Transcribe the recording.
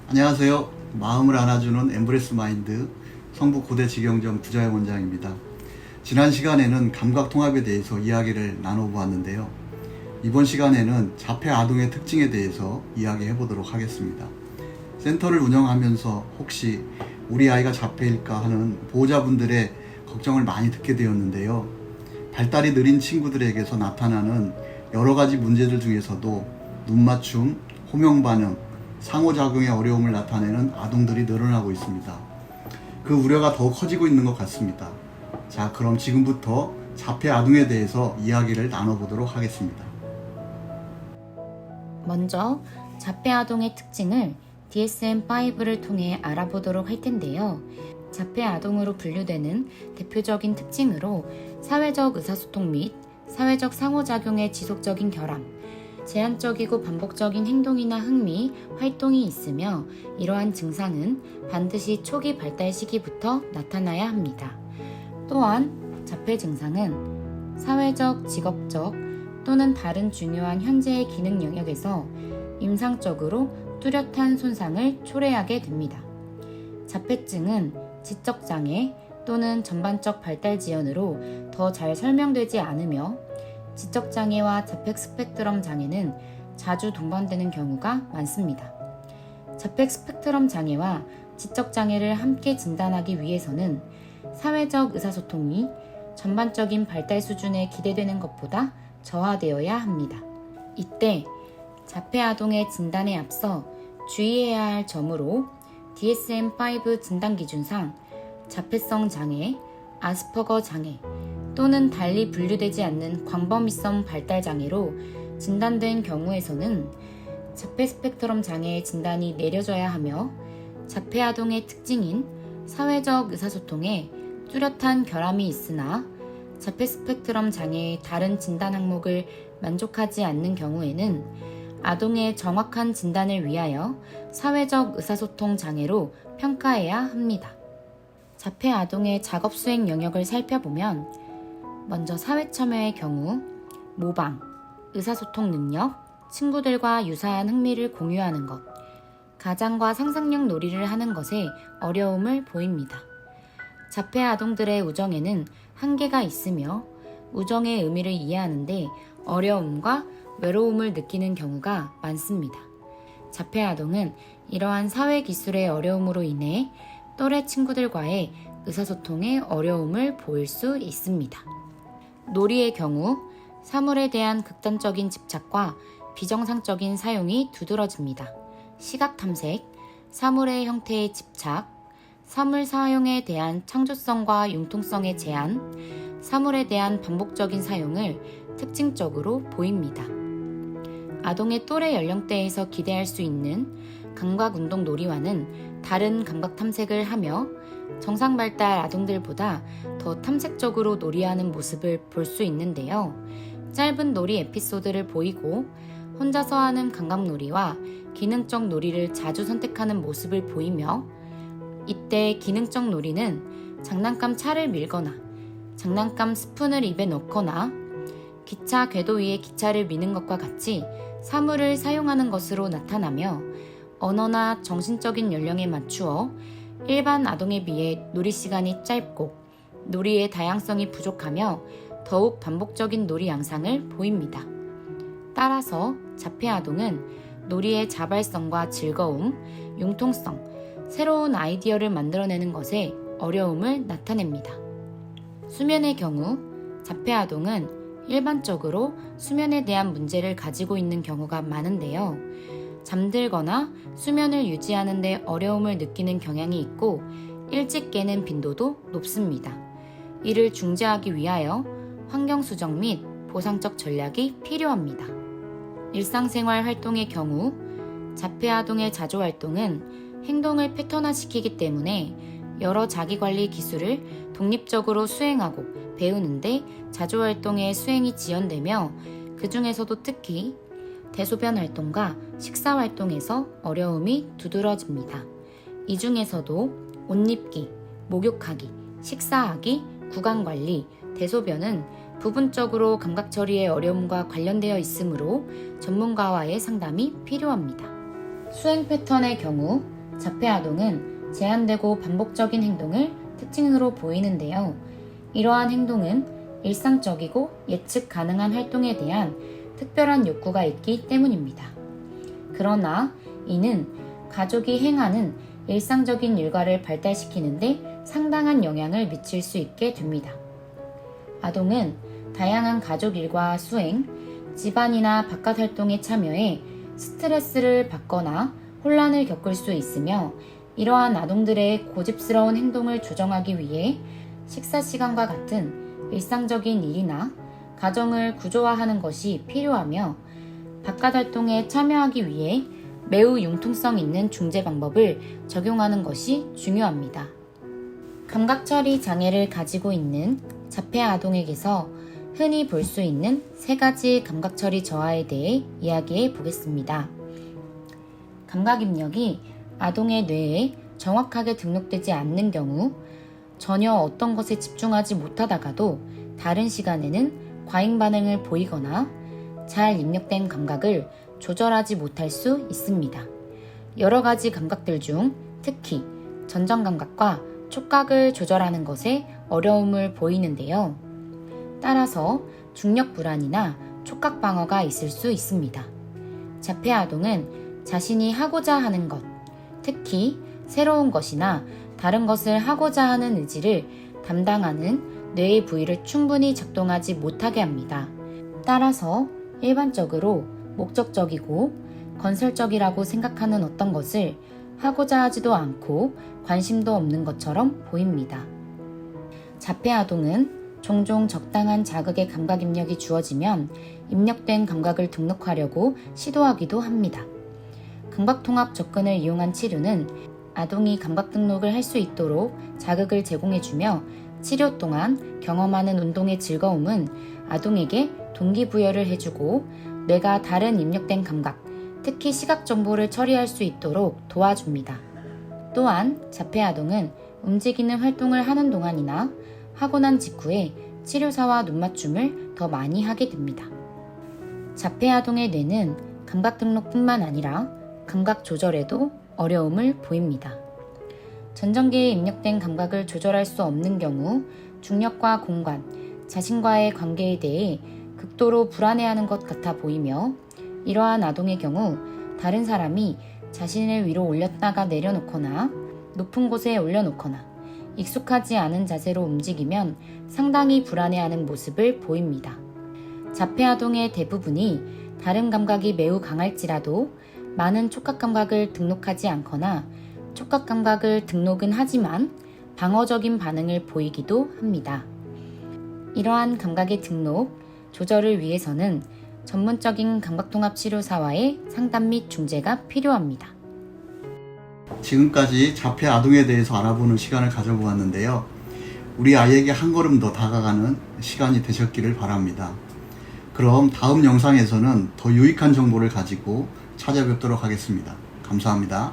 안녕하세요. 마음을 안아주는 엠브레스 마인드 성북고대직영점 부자영 원장입니다. 지난 시간에는 감각통합에 대해서 이야기를 나눠보았는데요. 이번 시간에는 자폐 아동의 특징에 대해서 이야기해 보도록 하겠습니다. 센터를 운영하면서 혹시 우리 아이가 자폐일까 하는 보호자분들의 걱정을 많이 듣게 되었는데요. 발달이 느린 친구들에게서 나타나는 여러 가지 문제들 중에서도 눈맞춤, 호명 반응, 상호작용의 어려움을 나타내는 아동들이 늘어나고 있습니다. 그 우려가 더 커지고 있는 것 같습니다. 자, 그럼 지금부터 자폐 아동에 대해서 이야기를 나눠보도록 하겠습니다. 먼저 자폐 아동의 특징을 DSM-5를 통해 알아보도록 할 텐데요. 자폐 아동으로 분류되는 대표적인 특징으로 사회적 의사소통 및 사회적 상호작용의 지속적인 결함, 제한적이고 반복적인 행동이나 흥미, 활동이 있으며 이러한 증상은 반드시 초기 발달 시기부터 나타나야 합니다. 또한 자폐 증상은 사회적, 직업적 또는 다른 중요한 현재의 기능 영역에서 임상적으로 뚜렷한 손상을 초래하게 됩니다. 자폐증은 지적장애 또는 전반적 발달 지연으로 더 잘 설명되지 않으며 지적장애와 자폐 스펙트럼 장애는 자주 동반되는 경우가 많습니다. 자폐 스펙트럼 장애와 지적장애를 함께 진단하기 위해서는 사회적 의사소통이 전반적인 발달 수준에 기대되는 것보다 저하되어야 합니다. 이때 자폐 아동의 진단에 앞서 주의해야 할 점으로 DSM-5 진단기준상 자폐성 장애, 아스퍼거 장애 또는 달리 분류되지 않는 광범위성 발달 장애로 진단된 경우에서는 자폐 스펙트럼 장애의 진단이 내려져야 하며 자폐 아동의 특징인 사회적 의사소통에 뚜렷한 결함이 있으나 자폐 스펙트럼 장애의 다른 진단 항목을 만족하지 않는 경우에는 아동의 정확한 진단을 위하여 사회적 의사소통 장애로 평가해야 합니다. 자폐 아동의 작업 수행 영역을 살펴보면 먼저 사회 참여의 경우 모방, 의사소통 능력, 친구들과 유사한 흥미를 공유하는 것, 가장과 상상력 놀이를 하는 것에 어려움을 보입니다. 자폐 아동들의 우정에는 한계가 있으며 우정의 의미를 이해하는데 어려움과 외로움을 느끼는 경우가 많습니다. 자폐 아동은 이러한 사회 기술의 어려움으로 인해 또래 친구들과의 의사소통에 어려움을 보일 수 있습니다. 놀이의 경우 사물에 대한 극단적인 집착과 비정상적인 사용이 두드러집니다. 시각 탐색, 사물의 형태에 집착, 사물 사용에 대한 창조성과 융통성의 제한, 사물에 대한 반복적인 사용을 특징적으로 보입니다. 아동의 또래 연령대에서 기대할 수 있는 감각운동 놀이와는 다른 감각 탐색을 하며 정상 발달 아동들보다 더 탐색적으로 놀이하는 모습을 볼 수 있는데요. 짧은 놀이 에피소드를 보이고 혼자서 하는 감각놀이와 기능적 놀이를 자주 선택하는 모습을 보이며 이때 기능적 놀이는 장난감 차를 밀거나 장난감 스푼을 입에 넣거나 기차 궤도 위에 기차를 미는 것과 같이 사물을 사용하는 것으로 나타나며 언어나 정신적인 연령에 맞추어 일반 아동에 비해 놀이 시간이 짧고 놀이의 다양성이 부족하며 더욱 반복적인 놀이 양상을 보입니다. 따라서 자폐 아동은 놀이의 자발성과 즐거움, 융통성, 새로운 아이디어를 만들어내는 것에 어려움을 나타냅니다. 수면의 경우 자폐 아동은 일반적으로 수면에 대한 문제를 가지고 있는 경우가 많은데요. 잠들거나 수면을 유지하는 데 어려움을 느끼는 경향이 있고 일찍 깨는 빈도도 높습니다. 이를 중재하기 위하여 환경 수정 및 보상적 전략이 필요합니다. 일상생활 활동의 경우 자폐 아동의 자조활동은 행동을 패턴화시키기 때문에 여러 자기관리 기술을 독립적으로 수행하고 배우는데 자조활동의 수행이 지연되며 그 중에서도 특히 대소변 활동과 식사 활동에서 어려움이 두드러집니다. 이 중에서도 옷 입기, 목욕하기, 식사하기, 구강관리, 대소변은 부분적으로 감각 처리의 어려움과 관련되어 있으므로 전문가와의 상담이 필요합니다. 수행 패턴의 경우 자폐아동은 제한되고 반복적인 행동을 특징으로 보이는데요. 이러한 행동은 일상적이고 예측 가능한 활동에 대한 특별한 욕구가 있기 때문입니다. 그러나 이는 가족이 행하는 일상적인 일과를 발달시키는데 상당한 영향을 미칠 수 있게 됩니다. 아동은 다양한 가족 일과 수행, 집안이나 바깥 활동에 참여해 스트레스를 받거나 혼란을 겪을 수 있으며 이러한 아동들의 고집스러운 행동을 조정하기 위해 식사 시간과 같은 일상적인 일이나 가정을 구조화하는 것이 필요하며 바깥 활동에 참여하기 위해 매우 융통성 있는 중재 방법을 적용하는 것이 중요합니다. 감각처리 장애를 가지고 있는 자폐 아동에게서 흔히 볼 수 있는 3가지 감각처리 저하에 대해 이야기해 보겠습니다. 감각 입력이 아동의 뇌에 정확하게 등록되지 않는 경우 전혀 어떤 것에 집중하지 못하다가도 다른 시간에는 과잉 반응을 보이거나 잘 입력된 감각을 조절하지 못할 수 있습니다. 여러 가지 감각들 중 특히 전정 감각과 촉각을 조절하는 것에 어려움을 보이는데요. 따라서 중력 불안이나 촉각 방어가 있을 수 있습니다. 자폐 아동은 자신이 하고자 하는 것, 특히 새로운 것이나 다른 것을 하고자 하는 의지를 담당하는 뇌의 부위를 충분히 작동하지 못하게 합니다. 따라서 일반적으로 목적적이고 건설적이라고 생각하는 어떤 것을 하고자 하지도 않고 관심도 없는 것처럼 보입니다. 자폐 아동은 종종 적당한 자극의 감각 입력이 주어지면 입력된 감각을 등록하려고 시도하기도 합니다. 감각통합 접근을 이용한 치료는 아동이 감각 등록을 할 수 있도록 자극을 제공해주며 치료 동안 경험하는 운동의 즐거움은 아동에게 동기부여를 해주고 뇌가 다른 입력된 감각, 특히 시각 정보를 처리할 수 있도록 도와줍니다. 또한 자폐 아동은 움직이는 활동을 하는 동안이나 하고 난 직후에 치료사와 눈맞춤을 더 많이 하게 됩니다. 자폐 아동의 뇌는 감각 등록뿐만 아니라 감각 조절에도 어려움을 보입니다. 전정기에 입력된 감각을 조절할 수 없는 경우 중력과 공간, 자신과의 관계에 대해 극도로 불안해하는 것 같아 보이며 이러한 아동의 경우 다른 사람이 자신을 위로 올렸다가 내려놓거나 높은 곳에 올려놓거나 익숙하지 않은 자세로 움직이면 상당히 불안해하는 모습을 보입니다. 자폐 아동의 대부분이 다른 감각이 매우 강할지라도 많은 촉각 감각을 등록하지 않거나 촉각 감각을 등록은 하지만 방어적인 반응을 보이기도 합니다. 이러한 감각의 등록, 조절을 위해서는 전문적인 감각통합 치료사와의 상담 및 중재가 필요합니다. 지금까지 자폐 아동에 대해서 알아보는 시간을 가져보았는데요. 우리 아이에게 한 걸음 더 다가가는 시간이 되셨기를 바랍니다. 그럼 다음 영상에서는 더 유익한 정보를 가지고 찾아뵙도록 하겠습니다. 감사합니다.